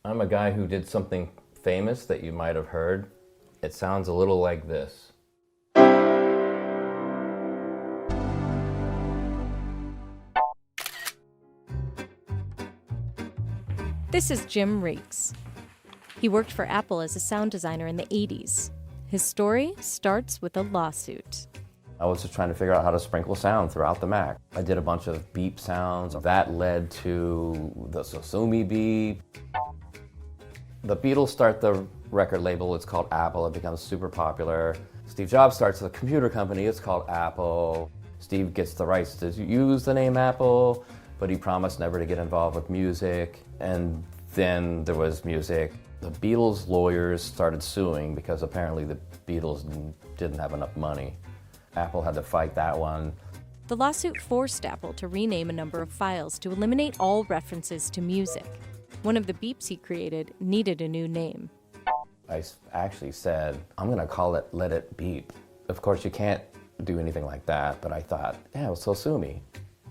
I'm a guy who did something famous that you might have heard. It sounds a little like this. This is Jim Reeks. He worked for Apple as a sound designer in the 80s. His story starts with a lawsuit. I was just trying to figure out how to sprinkle sound throughout the Mac. I did a bunch of beep sounds. That led to the Sosumi beep. The Beatles start the record label, it's called Apple, it becomes super popular. Steve Jobs starts a computer company, it's called Apple. Steve gets the rights to use the name Apple, but he promised never to get involved with music. And then there was music. The Beatles lawyers started suing because apparently the Beatles didn't have enough money. Apple had to fight that one. The lawsuit forced Apple to rename a number of files to eliminate all references to music. One of the beeps he created needed a new name. I actually said, I'm going to call it Let It Beep. Of course, you can't do anything like that, but I thought, yeah, it was Sosumi.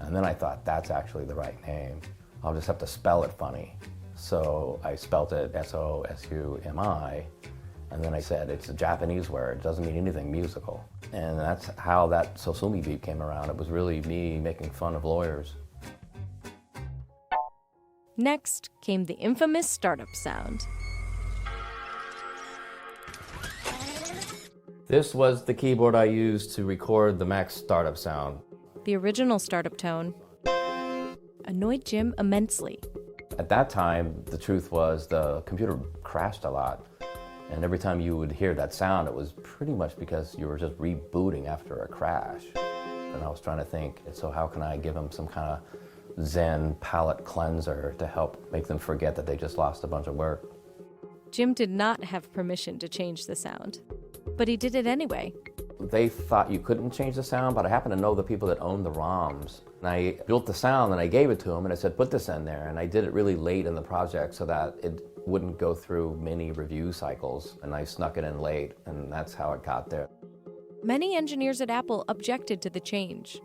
And then I thought, that's actually the right name. I'll just have to spell it funny. So I spelt it S-O-S-U-M-I, and then I said, it's a Japanese word, it doesn't mean anything musical. And that's how that Sosumi beep came around. It was really me making fun of lawyers. Next came the infamous startup sound. This was the keyboard I used to record the Mac startup sound. The original startup tone annoyed Jim immensely. At that time, the truth was the computer crashed a lot. And every time you would hear that sound, it was pretty much because you were just rebooting after a crash. And I was trying to think, so how can I give them some kind of Zen palate cleanser to help make them forget that they just lost a bunch of work? Jim did not have permission to change the sound, but he did it anyway. They thought you couldn't change the sound, but I happen to know the people that owned the ROMs. And I built the sound and I gave it to them and I said, put this in there. And I did it really late in the project so that it wouldn't go through many review cycles. And I snuck it in late, and that's how it got there. Many engineers at Apple objected to the change.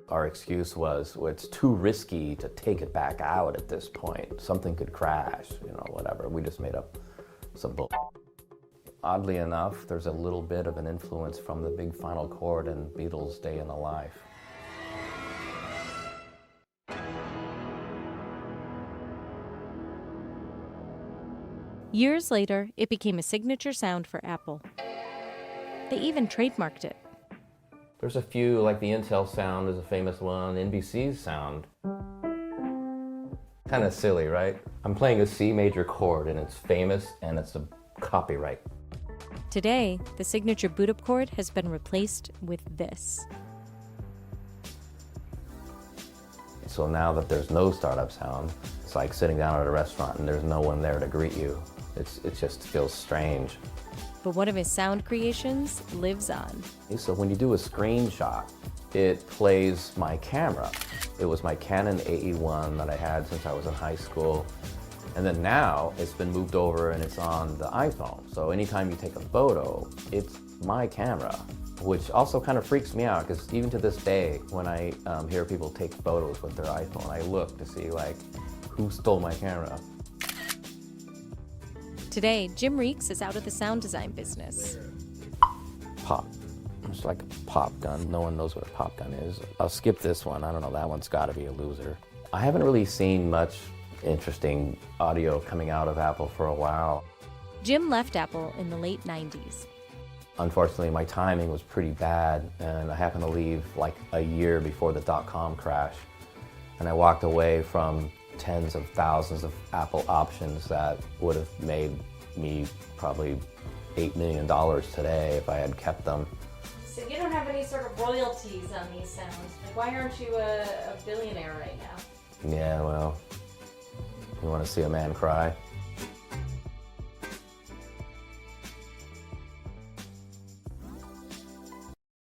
Our excuse was, well, it's too risky to take it back out at this point. Something could crash, whatever. We just made up some bull. Oddly enough, there's a little bit of an influence from the big final chord in Beatles' Day in the Life. Years later, it became a signature sound for Apple. They even trademarked it. There's a few, like the Intel sound is a famous one, NBC's sound. Kind of silly, right? I'm playing a C major chord and it's famous and it's a copyright. Today, the signature boot-up chord has been replaced with this. So now that there's no startup sound, it's like sitting down at a restaurant and there's no one there to greet you. It just feels strange. But one of his sound creations lives on. So when you do a screenshot, it plays my camera. It was my Canon AE1 that I had since I was in high school. And then now it's been moved over and it's on the iPhone. So anytime you take a photo, it's my camera, which also kind of freaks me out because even to this day, when I hear people take photos with their iPhone, I look to see who stole my camera. Today, Jim Reeks is out of the sound design business. Pop. It's like a pop gun. No one knows what a pop gun is. I'll skip this one. I don't know, that one's got to be a loser. I haven't really seen much interesting audio coming out of Apple for a while. Jim left Apple in the late 90s. Unfortunately, my timing was pretty bad, and I happened to leave a year before the dot-com crash. And I walked away from tens of thousands of Apple options that would have made me probably $8 million today if I had kept them. So you don't have any sort of royalties on these sounds. Why aren't you a billionaire right now? Yeah, well, you want to see a man cry?